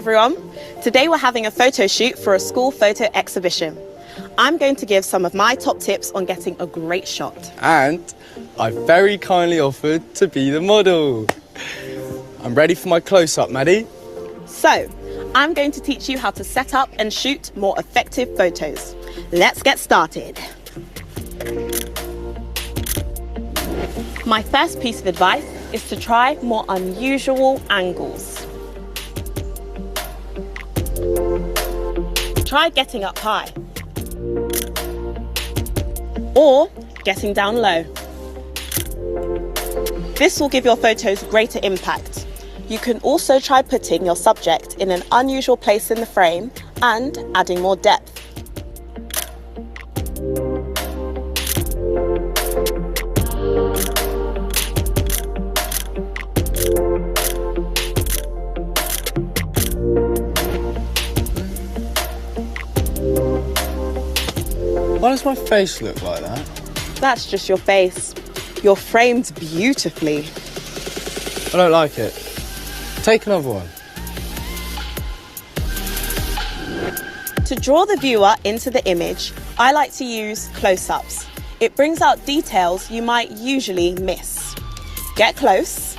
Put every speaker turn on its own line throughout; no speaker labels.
everyone. Today we're having a photo shoot for a school photo exhibition. I'm going to give some of my top tips on getting a great shot.
And I very kindly offered to be the model. I'm ready for my close-up, Maddie.
So, I'm going to teach you how to set up and shoot more effective photos. Let's get started. My first piece of advice is to try more unusual angles. Try getting up high or getting down low. This will give your photos greater impact. You can also try putting your subject in an unusual place in the frame and adding more depth.
Why does my face look like that?
That's just your face. You're framed beautifully.
I don't like it. Take another one.
To draw the viewer into the image, I like to use close-ups. It brings out details you might usually miss. Get close.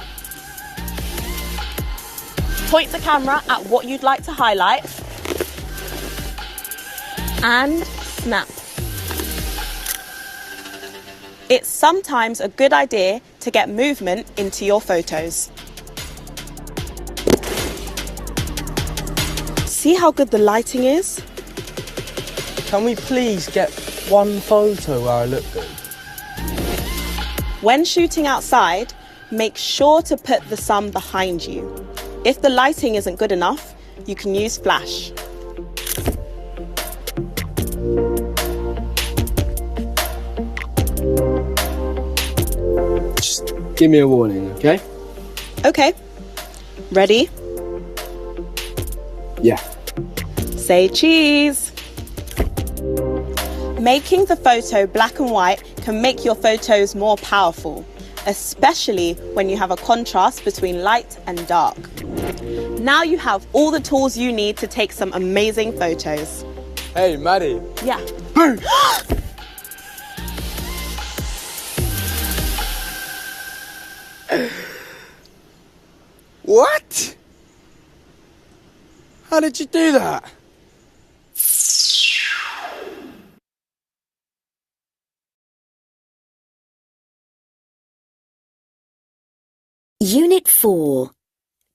Point the camera at what you'd like to highlight. And snap. It's sometimes a good idea to get movement into your photos. See how good the lighting is?
Can we please get one photo where I look good?
When shooting outside, make sure to put the sun behind you. If the lighting isn't good enough, you can use flash.
Just give me a warning, okay?
Okay. Ready?
Yeah.
Say cheese. Making the photo black and white can make your photos more powerful, especially when you have a contrast between light and dark. Now you have all the tools you need to take some amazing photos.
Hey, Maddie.
Yeah.
What? How did you do that?
Unit 4,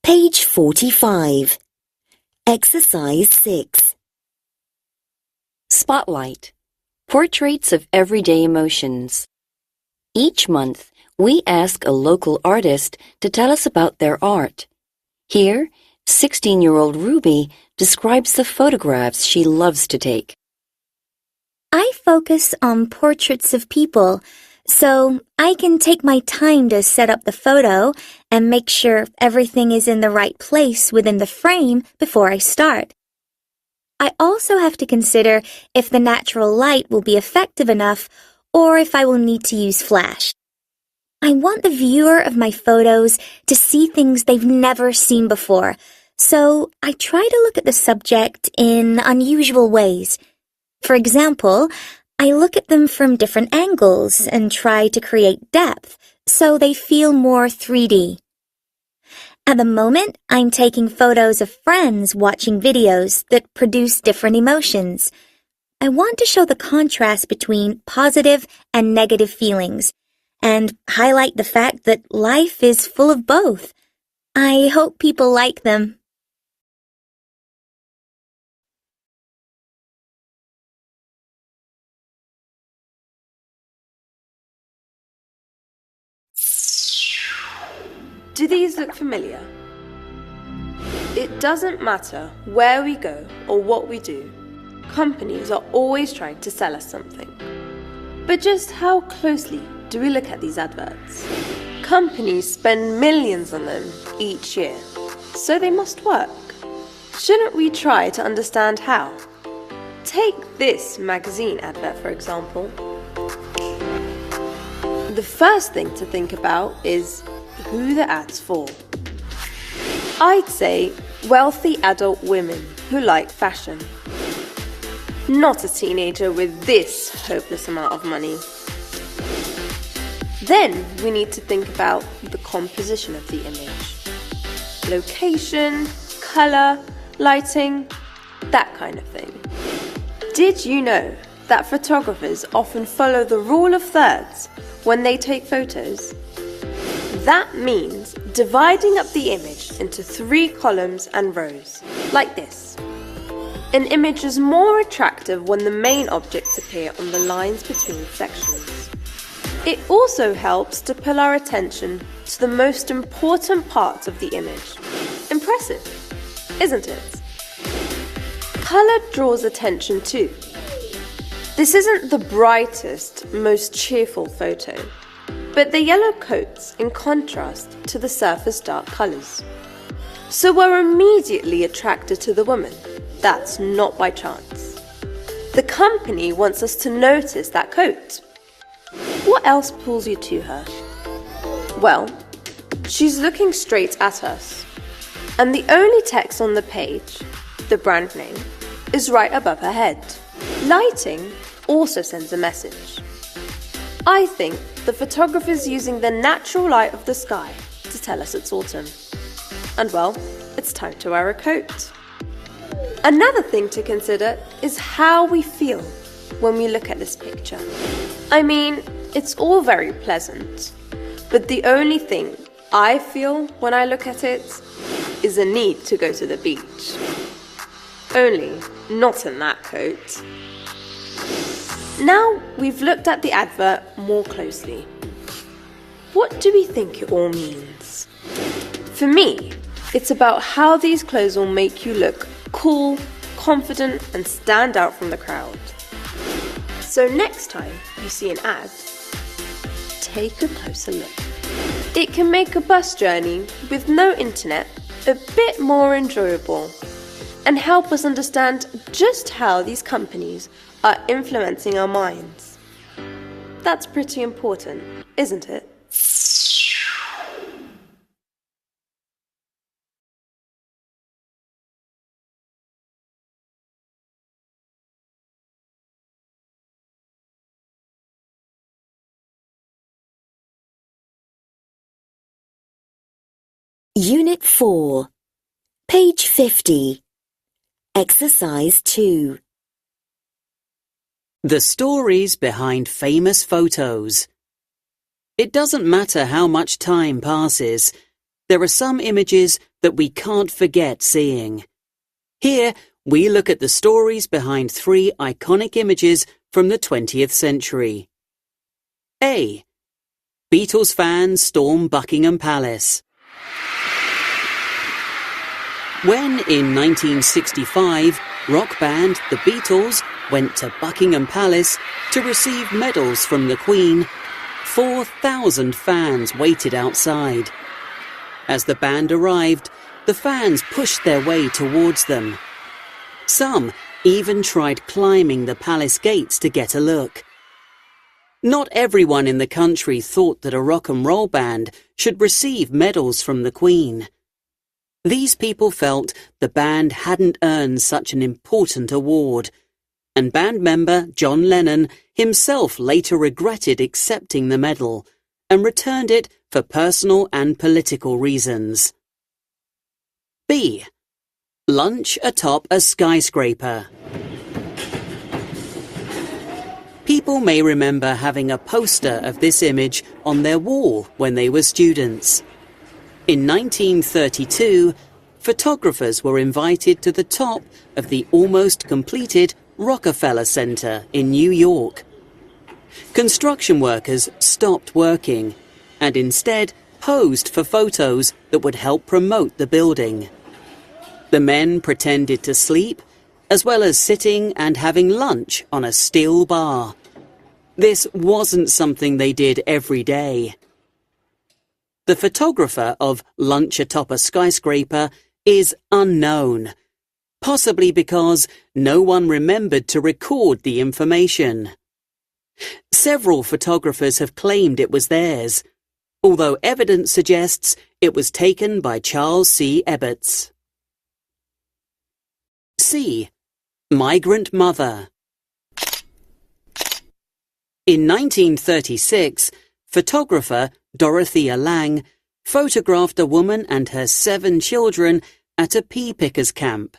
page 45, Exercise 6.
Spotlight. Portraits of everyday emotions. Each month, we ask a local artist to tell us about their art. Here, 16-year-old Ruby describes the photographs she loves to take.
I focus on portraits of people, so I can take my time to set up the photo and make sure everything is in the right place within the frame before I start. I also have to consider if the natural light will be effective enough or if I will need to use flash. I want the viewer of my photos to see things they've never seen before, so I try to look at the subject in unusual ways. For example, I look at them from different angles and try to create depth so they feel more 3D. At the moment, I'm taking photos of friends watching videos that produce different emotions. I want to show the contrast between positive and negative feelings and highlight the fact that life is full of both. I hope people like them.
Do these look familiar? It doesn't matter where we go or what we do. Companies are always trying to sell us something. But just how closely do we look at these adverts? Companies spend millions on them each year, so they must work. Shouldn't we try to understand how? Take this magazine advert, for example. The first thing to think about is who the ad's for. I'd say wealthy adult women who like fashion. Not a teenager with this hopeless amount of money. Then we need to think about the composition of the image. Location, colour, lighting, that kind of thing. Did you know that photographers often follow the rule of thirds when they take photos? That means dividing up the image into 3 columns and rows, like this. An image is more attractive when the main objects appear on the lines between sections. It also helps to pull our attention to the most important parts of the image. Impressive, isn't it? Colour draws attention too. This isn't the brightest, most cheerful photo, but the yellow coats in contrast to the surface dark colours. So we're immediately attracted to the woman. That's not by chance. The company wants us to notice that coat. What else pulls you to her? Well, she's looking straight at us, and the only text on the page, the brand name, is right above her head. Lighting also sends a message. I think the photographer's using the natural light of the sky to tell us it's autumn. And well, it's time to wear a coat. Another thing to consider is how we feel when we look at this picture. I mean, it's all very pleasant, but the only thing I feel when I look at it is a need to go to the beach. Only not in that coat. Now we've looked at the advert more closely. What do we think it all means? For me, it's about how these clothes will make you look cool, confident, and stand out from the crowd. So next time you see an ad, take a closer look. It can make a bus journey with no internet a bit more enjoyable and help us understand just how these companies are influencing our minds. That's pretty important, isn't it?
Unit 4, page 50, Exercise 2.
The stories behind famous photos. It doesn't matter how much time passes, there are some images that we can't forget seeing. Here, we look at the stories behind 3 iconic images from the 20th century. A. Beatles fans storm Buckingham Palace. When, in 1965, rock band The Beatles went to Buckingham Palace to receive medals from the Queen, 4,000 fans waited outside. As the band arrived, the fans pushed their way towards them. Some even tried climbing the palace gates to get a look. Not everyone in the country thought that a rock and roll band should receive medals from the Queen. These people felt the band hadn't earned such an important award, and band member John Lennon himself later regretted accepting the medal and returned it for personal and political reasons. B. Lunch atop a skyscraper. People may remember having a poster of this image on their wall when they were students. In 1932, photographers were invited to the top of the almost completed Rockefeller Center in New York. Construction workers stopped working and instead posed for photos that would help promote the building. The men pretended to sleep, as well as sitting and having lunch on a steel bar. This wasn't something they did every day. The photographer of Lunch Atop a Skyscraper is unknown, possibly because no one remembered to record the information. Several photographers have claimed it was theirs, although evidence suggests it was taken by Charles C. Ebbets. C. Migrant mother. In 1936, photographer Dorothea Lange photographed a woman and her 7 children at a pea pickers camp.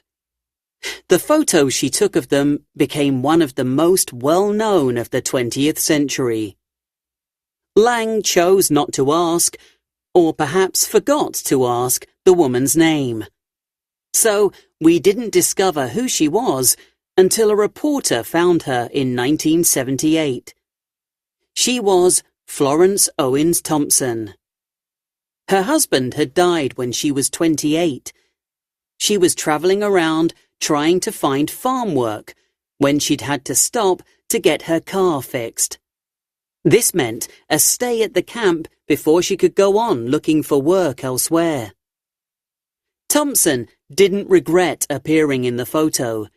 The photo she took of them became one of the most well-known of the 20th century. Lange chose not to ask, or perhaps forgot to ask, the woman's name. So we didn't discover who she was until a reporter found her in 1978. She was Florence Owens Thompson. Her husband had died when she was 28. She was travelling around trying to find farm work when she'd had to stop to get her car fixed. This meant a stay at the camp before she could go on looking for work elsewhere. Thompson didn't regret appearing in the photo,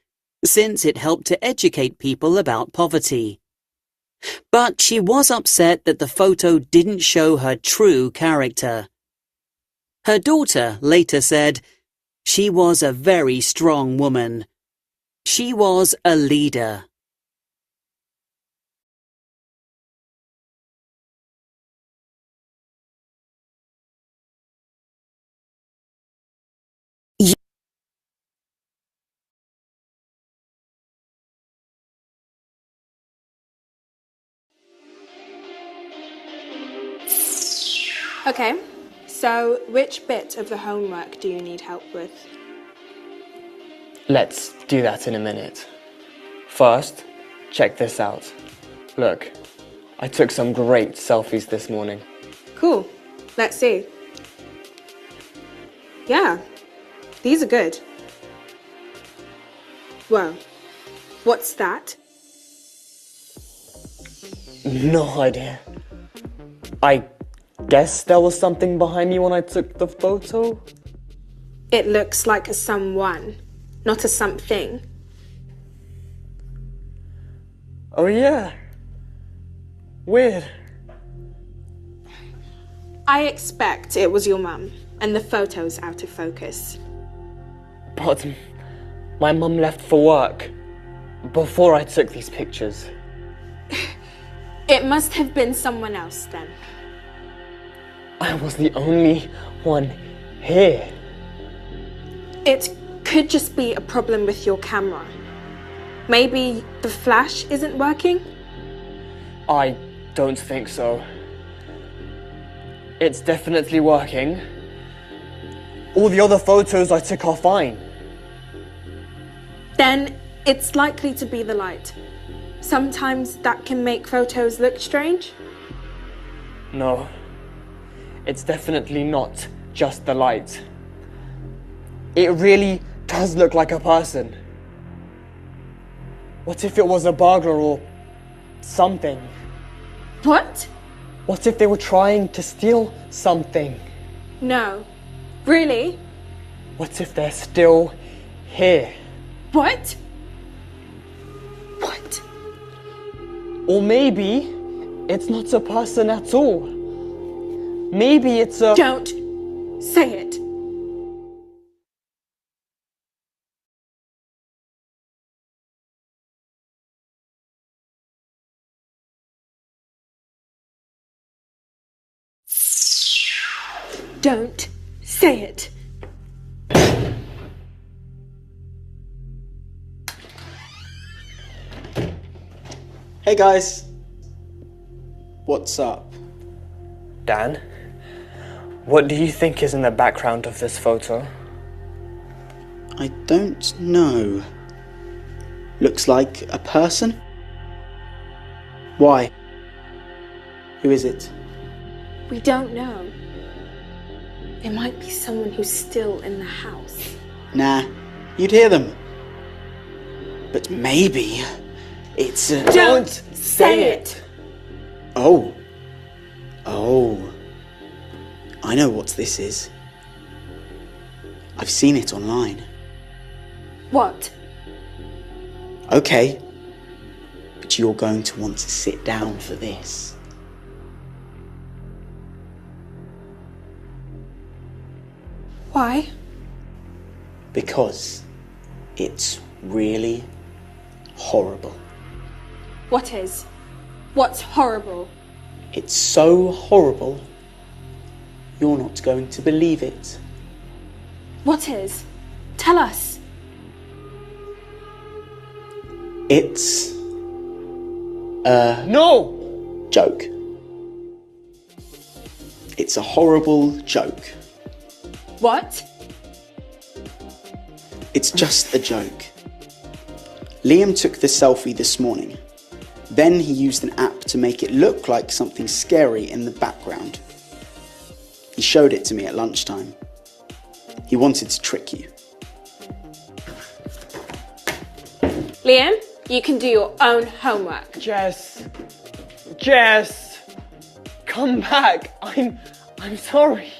since it helped to educate people about poverty. But she was upset that the photo didn't show her true character. Her daughter later said, "She was a very strong woman. She was a leader."
Okay, so which bit of the homework do you need help with?
Let's do that in a minute. First, check this out. Look, I took some great selfies this morning.
Cool, let's see. Yeah, these are good. Whoa, what's that?
No idea. I guess there was something behind me when I took the photo.
It looks like a someone, not a something.
Oh yeah. Weird.
I expect it was your mum, and the photo's out of focus.
But my mum left for work before I took these pictures.
It must have been someone else then.
I was the only one here.
It could just be a problem with your camera. Maybe the flash isn't working?
I don't think so. It's definitely working. All the other photos I took are fine.
Then it's likely to be the light. Sometimes that can make photos look strange.
No, it's definitely not just the light. It really does look like a person. What if it was a burglar or something?
What?
What if they were trying to steal something?
No. Really?
What if they're still here?
What? What?
Or maybe it's not a person at all. Maybe it's a...
Don't say it. Don't say it.
Hey guys, what's up?
Dan, what do you think is in the background of this photo?
I don't know. Looks like a person? Why? Who is it?
We don't know. It might be someone who's still in the house.
Nah, you'd hear them. But maybe it's a...
Don't say it!
Oh. I know what this is. I've seen it online.
What?
Okay. But you're going to want to sit down for this.
Why?
Because It's really horrible.
What is? What's horrible?
It's so horrible, you're not going to believe it.
What is? Tell us.
It's a
No!
joke. It's a horrible joke.
What?
It's just a joke. Liam took the selfie this morning. Then he used an app to make it look like something scary in the background. He showed it to me at lunchtime. He wanted to trick you.
Liam, you can do your own homework.
Jess, come back. I'm sorry.